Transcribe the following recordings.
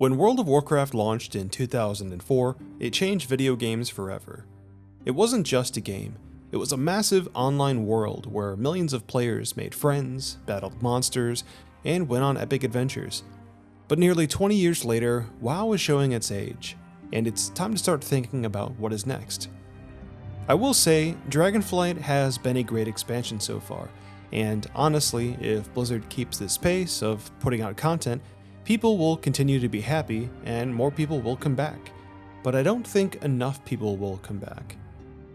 When World of Warcraft launched in 2004, it changed video games forever. It wasn't just a game, it was a massive online world where millions of players made friends, battled monsters, and went on epic adventures. But nearly 20 years later, WoW is showing its age, and it's time to start thinking about what is next. I will say, Dragonflight has been a great expansion so far, and honestly, if Blizzard keeps this pace of putting out content, people will continue to be happy and more people will come back. But I don't think enough people will come back.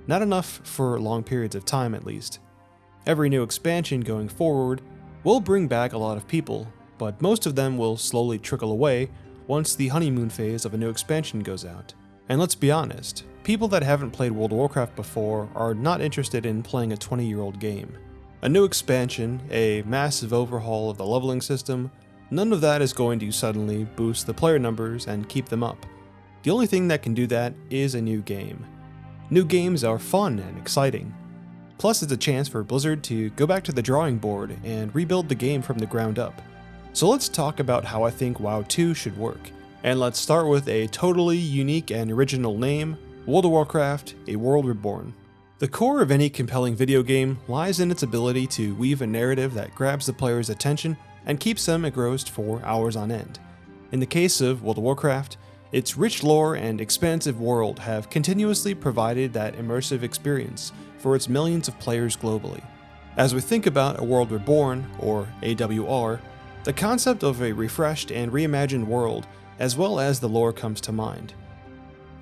Not enough for long periods of time at least. Every new expansion going forward will bring back a lot of people, but most of them will slowly trickle away once the honeymoon phase of a new expansion goes out. And let's be honest, people that haven't played World of Warcraft before are not interested in playing a 20-year-old game. A new expansion, a massive overhaul of the leveling system, none of that is going to suddenly boost the player numbers and keep them up. The only thing that can do that is a new game. New games are fun and exciting. Plus, it's a chance for Blizzard to go back to the drawing board and rebuild the game from the ground up. So let's talk about how I think WoW 2 should work. And let's start with a totally unique and original name, World of Warcraft: A World Reborn. The core of any compelling video game lies in its ability to weave a narrative that grabs the player's attention and keeps them engrossed for hours on end. In the case of World of Warcraft, its rich lore and expansive world have continuously provided that immersive experience for its millions of players globally. As we think about A World Reborn, or AWR, the concept of a refreshed and reimagined world, as well as the lore, comes to mind.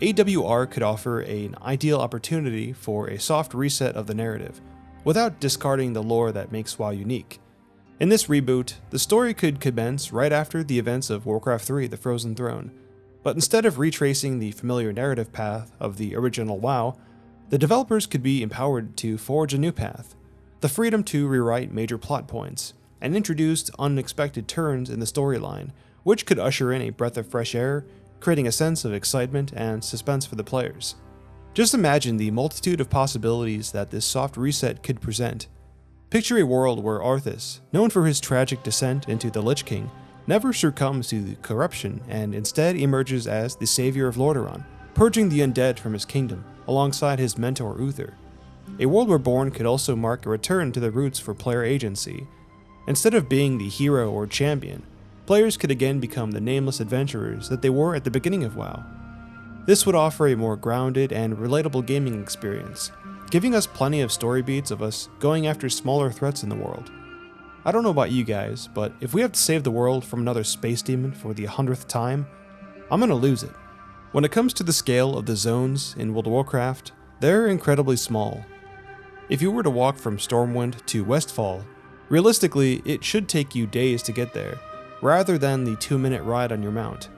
AWR could offer an ideal opportunity for a soft reset of the narrative, without discarding the lore that makes WoW unique. In this reboot, the story could commence right after the events of Warcraft 3: The Frozen Throne, but instead of retracing the familiar narrative path of the original WoW, the developers could be empowered to forge a new path, the freedom to rewrite major plot points, and introduce unexpected turns in the storyline, which could usher in a breath of fresh air, creating a sense of excitement and suspense for the players. Just imagine the multitude of possibilities that this soft reset could present. Picture a world where Arthas, known for his tragic descent into the Lich King, never succumbs to the corruption and instead emerges as the savior of Lordaeron, purging the undead from his kingdom, alongside his mentor Uther. A World Reborn could also mark a return to the roots for player agency. Instead of being the hero or champion, players could again become the nameless adventurers that they were at the beginning of WoW. This would offer a more grounded and relatable gaming experience, giving us plenty of story beats of us going after smaller threats in the world. I don't know about you guys, but if we have to save the world from another space demon for the 100th time, I'm gonna lose it. When it comes to the scale of the zones in World of Warcraft, they're incredibly small. If you were to walk from Stormwind to Westfall, realistically it should take you days to get there, rather than the 2-minute ride on your mount.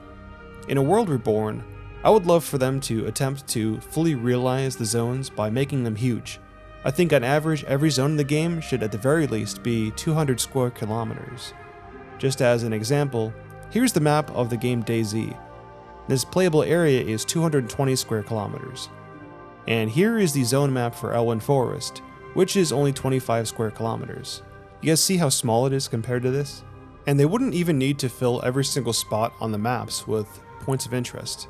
In A World Reborn, I would love for them to attempt to fully realize the zones by making them huge. I think on average every zone in the game should at the very least be 200 square kilometers. Just as an example, here's the map of the game DayZ. This playable area is 220 square kilometers. And here is the zone map for Elwyn Forest, which is only 25 square kilometers. You guys see how small it is compared to this? And they wouldn't even need to fill every single spot on the maps with points of interest.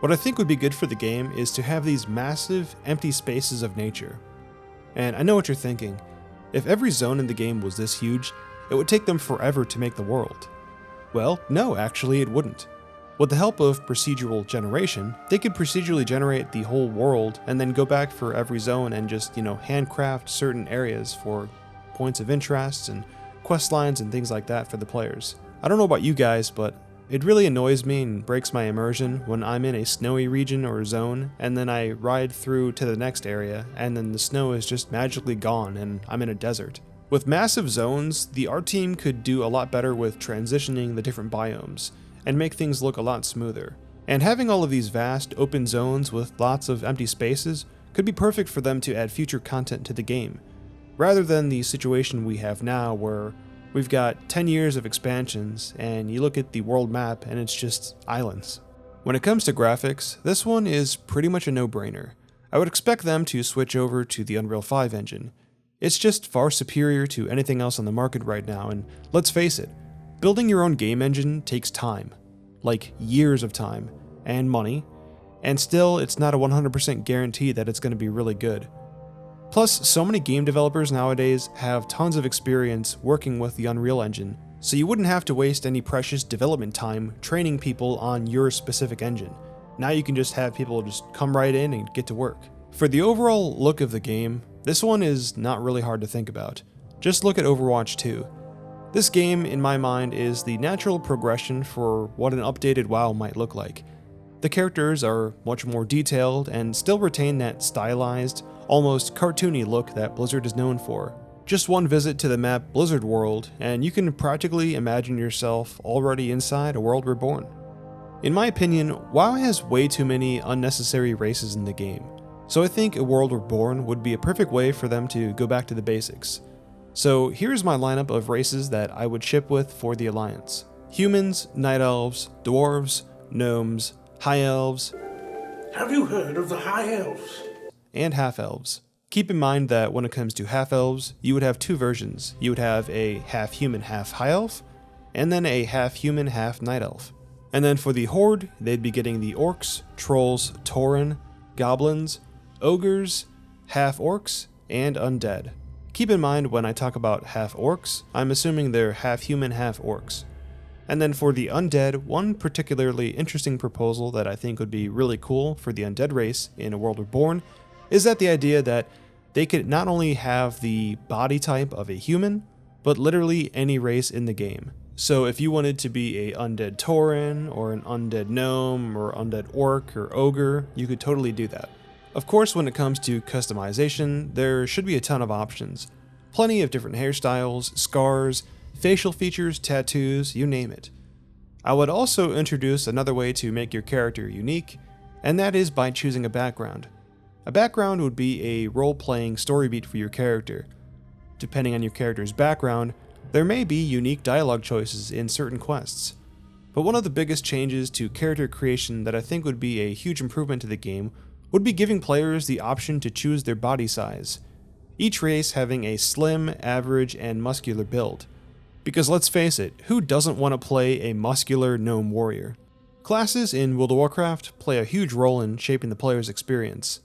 What I think would be good for the game is to have these massive, empty spaces of nature. And I know what you're thinking, if every zone in the game was this huge, it would take them forever to make the world. Well, no, actually it wouldn't. With the help of procedural generation, they could procedurally generate the whole world and then go back for every zone and just, handcraft certain areas for points of interest and quest lines and things like that for the players. I don't know about you guys, but it really annoys me and breaks my immersion when I'm in a snowy region or zone and then I ride through to the next area and then the snow is just magically gone and I'm in a desert. With massive zones, the art team could do a lot better with transitioning the different biomes and make things look a lot smoother. And having all of these vast open zones with lots of empty spaces could be perfect for them to add future content to the game, rather than the situation we have now where we've got 10 years of expansions, and you look at the world map and it's just islands. When it comes to graphics, this one is pretty much a no-brainer. I would expect them to switch over to the Unreal 5 engine. It's just far superior to anything else on the market right now, and let's face it, building your own game engine takes time. like years of time and money, and still it's not a 100% guarantee that it's going to be really good. Plus, so many game developers nowadays have tons of experience working with the Unreal Engine, so you wouldn't have to waste any precious development time training people on your specific engine. Now you can just have people just come right in and get to work. For the overall look of the game, this one is not really hard to think about. Just look at Overwatch 2. This game, in my mind, is the natural progression for what an updated WoW might look like. The characters are much more detailed and still retain that stylized, almost cartoony look that Blizzard is known for. Just one visit to the map Blizzard World, and you can practically imagine yourself already inside A World Reborn. In my opinion, WoW has way too many unnecessary races in the game, so I think A World Reborn would be a perfect way for them to go back to the basics. So here's my lineup of races that I would ship with for the Alliance. Humans, Night Elves, Dwarves, Gnomes, High Elves. Have you heard of the High Elves? And Half Elves. Keep in mind that when it comes to Half Elves, you would have two versions. You would have a half human, half high elf, and then a half human, half night elf. And then for the Horde, they'd be getting the Orcs, Trolls, Tauren, Goblins, Ogres, half Orcs, and Undead. Keep in mind when I talk about half Orcs, I'm assuming they're half human, half Orcs. And then for the Undead, one particularly interesting proposal that I think would be really cool for the Undead race in A World Reborn is that the idea that they could not only have the body type of a human, but literally any race in the game. So if you wanted to be a undead Tauren, or an undead gnome, or undead orc, or ogre, you could totally do that. Of course, when it comes to customization, there should be a ton of options. Plenty of different hairstyles, scars, facial features, tattoos, you name it. I would also introduce another way to make your character unique, and that is by choosing a background. A background would be a role-playing story beat for your character. Depending on your character's background, there may be unique dialogue choices in certain quests. But one of the biggest changes to character creation that I think would be a huge improvement to the game would be giving players the option to choose their body size, each race having a slim, average, and muscular build. Because let's face it, who doesn't want to play a muscular gnome warrior? Classes in World of Warcraft play a huge role in shaping the player's experience.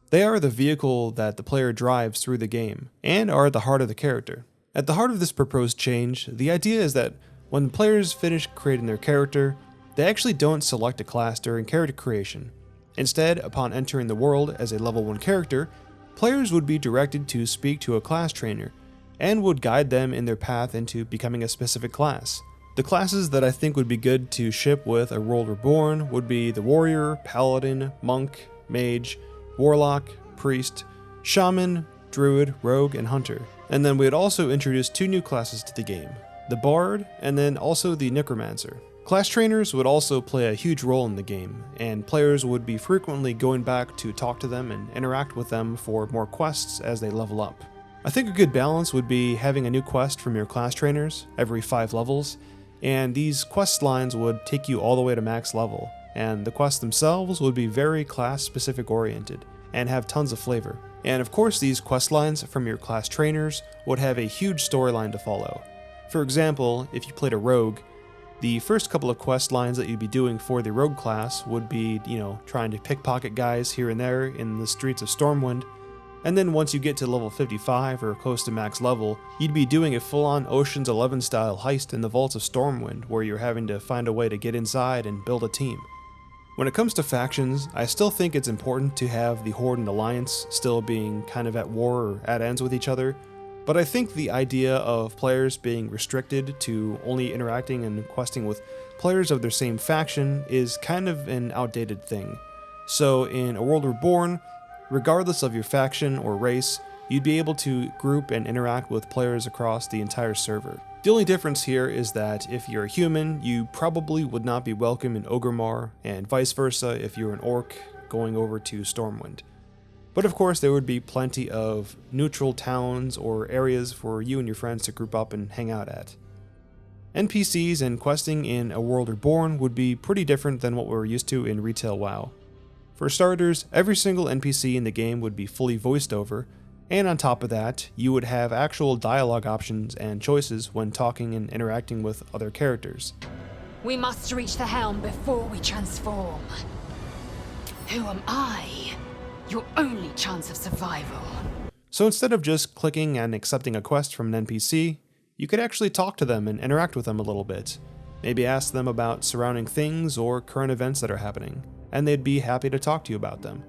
They are the vehicle that the player drives through the game, and are at the heart of the character. At the heart of this proposed change, the idea is that when players finish creating their character, they actually don't select a class during character creation. Instead, upon entering the world as a level 1 character, players would be directed to speak to a class trainer, and would guide them in their path into becoming a specific class. The classes that I think would be good to ship with A World Reborn would be the Warrior, Paladin, Monk, Mage, Warlock, Priest, Shaman, Druid, Rogue, and Hunter. And then we'd also introduce 2 new classes to the game, the Bard, and then also the Necromancer. Class trainers would also play a huge role in the game, and players would be frequently going back to talk to them and interact with them for more quests as they level up. I think a good balance would be having a new quest from your class trainers every 5 levels, and these quest lines would take you all the way to max level, and the quests themselves would be very class-specific oriented, and have tons of flavor. And of course, these quest lines from your class trainers would have a huge storyline to follow. For example, if you played a rogue, the first couple of quest lines that you'd be doing for the rogue class would be, trying to pickpocket guys here and there in the streets of Stormwind, and then once you get to level 55 or close to max level, you'd be doing a full-on Ocean's 11 style heist in the vaults of Stormwind, where you're having to find a way to get inside and build a team. When it comes to factions, I still think it's important to have the Horde and Alliance still being kind of at war or at ends with each other, but I think the idea of players being restricted to only interacting and questing with players of their same faction is kind of an outdated thing. So in A World Reborn, regardless of your faction or race, you'd be able to group and interact with players across the entire server. The only difference here is that if you're a human, you probably would not be welcome in Orgrimmar, and vice versa if you're an orc going over to Stormwind. But of course, there would be plenty of neutral towns or areas for you and your friends to group up and hang out at. NPCs and questing in A World Reborn would be pretty different than what we're used to in retail WoW. For starters, every single NPC in the game would be fully voiced over, and on top of that, you would have actual dialogue options and choices when talking and interacting with other characters. We must reach the helm before we transform. Who am I? Your only chance of survival. So instead of just clicking and accepting a quest from an NPC, you could actually talk to them and interact with them a little bit. Maybe ask them about surrounding things or current events that are happening, and they'd be happy to talk to you about them.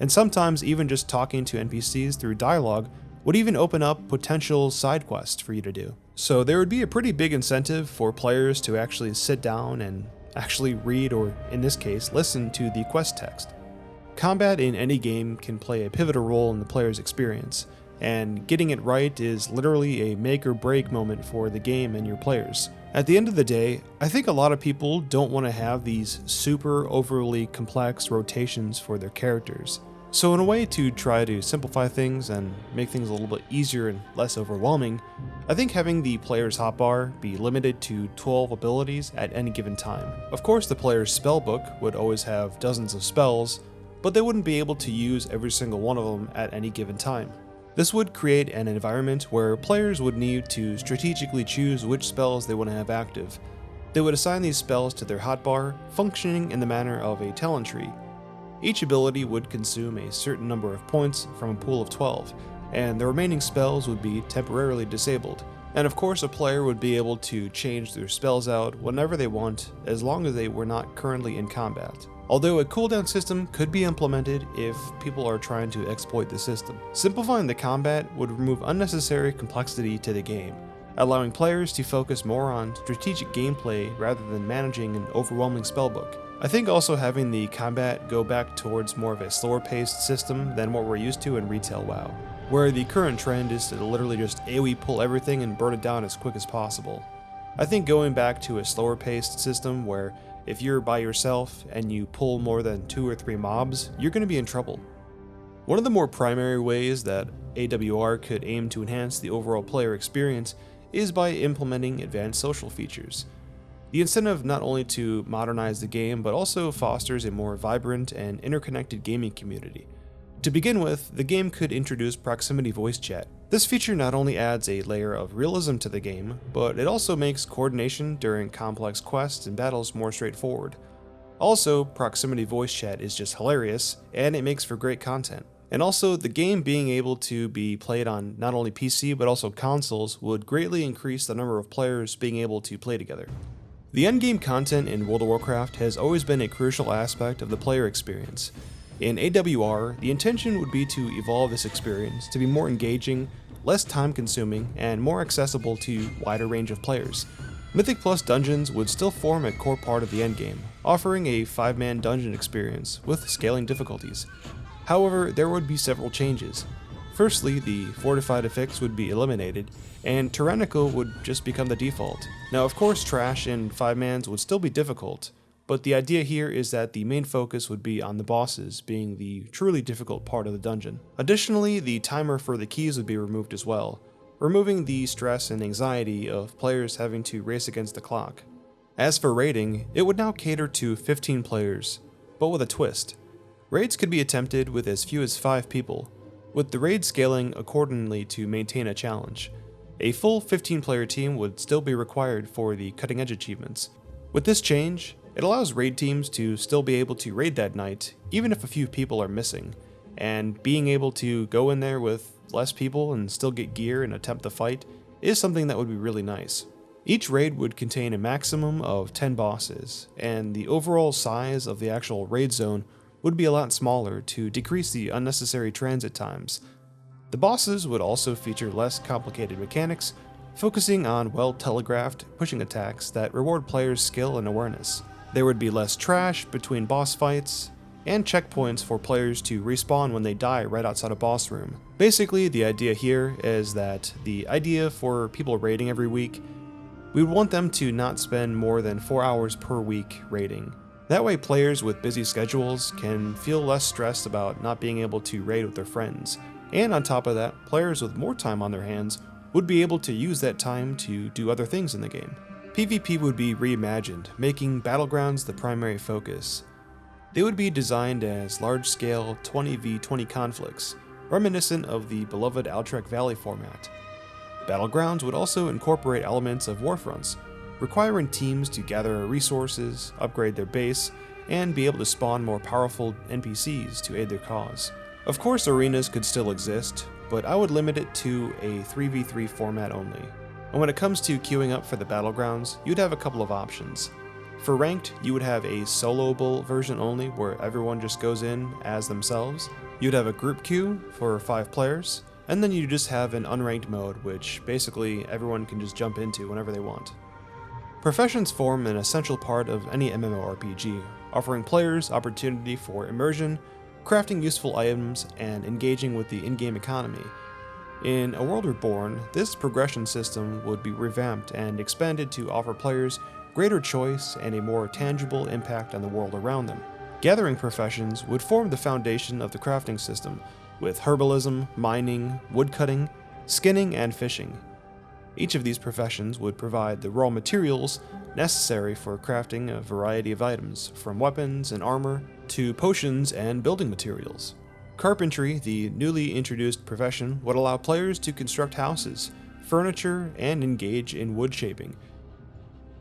And sometimes even just talking to NPCs through dialogue would even open up potential side quests for you to do. So there would be a pretty big incentive for players to actually sit down and actually read, or in this case, listen to the quest text. Combat in any game can play a pivotal role in the player's experience, and getting it right is literally a make or break moment for the game and your players. At the end of the day, I think a lot of people don't want to have these super overly complex rotations for their characters. So in a way to try to simplify things and make things a little bit easier and less overwhelming, I think having the player's hotbar be limited to 12 abilities at any given time. Of course, the player's spellbook would always have dozens of spells, but they wouldn't be able to use every single one of them at any given time. This would create an environment where players would need to strategically choose which spells they want to have active. They would assign these spells to their hotbar, functioning in the manner of a talent tree. Each ability would consume a certain number of points from a pool of 12, and the remaining spells would be temporarily disabled. And of course, a player would be able to change their spells out whenever they want, as long as they were not currently in combat. Although a cooldown system could be implemented if people are trying to exploit the system. Simplifying the combat would remove unnecessary complexity to the game, allowing players to focus more on strategic gameplay rather than managing an overwhelming spellbook. I think also having the combat go back towards more of a slower paced system than what we're used to in retail WoW, where the current trend is to literally just AoE pull everything and burn it down as quick as possible. I think going back to a slower paced system where if you're by yourself and you pull more than 2 or 3 mobs, you're going to be in trouble. One of the more primary ways that AWR could aim to enhance the overall player experience is by implementing advanced social features. The incentive not only to modernize the game, but also fosters a more vibrant and interconnected gaming community. To begin with, the game could introduce proximity voice chat. This feature not only adds a layer of realism to the game, but it also makes coordination during complex quests and battles more straightforward. Also, proximity voice chat is just hilarious, and it makes for great content. And also, the game being able to be played on not only PC but also consoles would greatly increase the number of players being able to play together. The endgame content in World of Warcraft has always been a crucial aspect of the player experience. In AWR, the intention would be to evolve this experience to be more engaging, less time-consuming, and more accessible to a wider range of players. Mythic Plus dungeons would still form a core part of the endgame, offering a 5-man dungeon experience with scaling difficulties. However, there would be several changes. Firstly, the fortified affix would be eliminated, and tyrannical would just become the default. Now of course trash in 5-mans would still be difficult, but the idea here is that the main focus would be on the bosses being the truly difficult part of the dungeon. Additionally, the timer for the keys would be removed as well, removing the stress and anxiety of players having to race against the clock. As for raiding, it would now cater to 15 players, but with a twist. Raids could be attempted with as few as 5 people, with the raid scaling accordingly to maintain a challenge. A full 15-player team would still be required for the cutting-edge achievements. With this change, it allows raid teams to still be able to raid that night, even if a few people are missing, and being able to go in there with less people and still get gear and attempt the fight is something that would be really nice. Each raid would contain a maximum of 10 bosses, and the overall size of the actual raid zone would be a lot smaller to decrease the unnecessary transit times. The bosses would also feature less complicated mechanics, focusing on well-telegraphed pushing attacks that reward players' skill and awareness. There would be less trash between boss fights, and checkpoints for players to respawn when they die right outside a boss room. Basically, the idea here is that the idea for people raiding every week, we would want them to not spend more than 4 hours per week raiding. That way players with busy schedules can feel less stressed about not being able to raid with their friends, and on top of that, players with more time on their hands would be able to use that time to do other things in the game. PvP would be reimagined, making battlegrounds the primary focus. They would be designed as large-scale 20v20 conflicts, reminiscent of the beloved Alterac Valley format. Battlegrounds would also incorporate elements of Warfronts, requiring teams to gather resources, upgrade their base, and be able to spawn more powerful NPCs to aid their cause. Of course, arenas could still exist, but I would limit it to a 3v3 format only. And when it comes to queuing up for the battlegrounds, you'd have a couple of options. For ranked, you would have a soloable version only where everyone just goes in as themselves. You'd have a group queue for 5 players, and then you just have an unranked mode which basically everyone can just jump into whenever they want. Professions form an essential part of any MMORPG, offering players opportunity for immersion, crafting useful items, and engaging with the in-game economy. In A World Reborn, this progression system would be revamped and expanded to offer players greater choice and a more tangible impact on the world around them. Gathering professions would form the foundation of the crafting system, with herbalism, mining, woodcutting, skinning, and fishing. Each of these professions would provide the raw materials necessary for crafting a variety of items, from weapons and armor to potions and building materials. Carpentry, the newly introduced profession, would allow players to construct houses, furniture, and engage in wood shaping.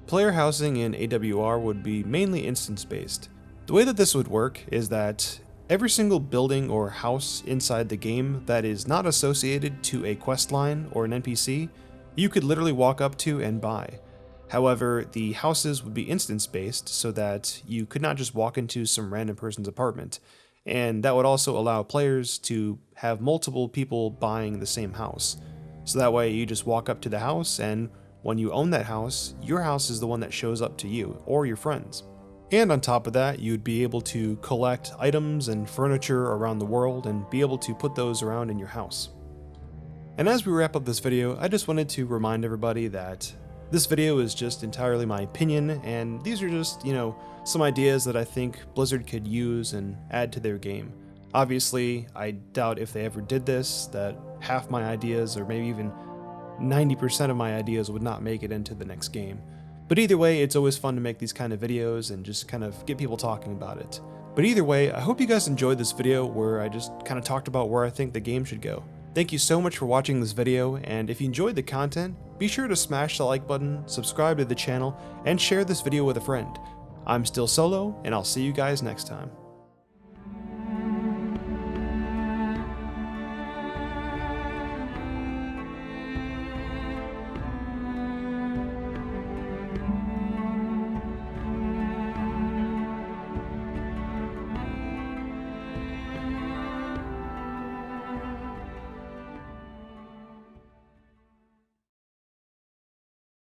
Player housing in AWR would be mainly instance-based. The way that this would work is that every single building or house inside the game that is not associated to a questline or an NPC, you could literally walk up to and buy. However, the houses would be instance-based so that you could not just walk into some random person's apartment, and that would also allow players to have multiple people buying the same house. So that way you just walk up to the house, and when you own that house, your house is the one that shows up to you or your friends. And on top of that, you'd be able to collect items and furniture around the world and be able to put those around in your house. And as we wrap up this video, I just wanted to remind everybody that this video is just entirely my opinion, and these are just, some ideas that I think Blizzard could use and add to their game. Obviously, I doubt if they ever did this, that half my ideas, or maybe even 90% of my ideas, would not make it into the next game. But either way, it's always fun to make these kind of videos and just kind of get people talking about it. But either way, I hope you guys enjoyed this video where I just kind of talked about where I think the game should go. Thank you so much for watching this video, and if you enjoyed the content, be sure to smash the like button, subscribe to the channel, and share this video with a friend. I'm still Solo, and I'll see you guys next time.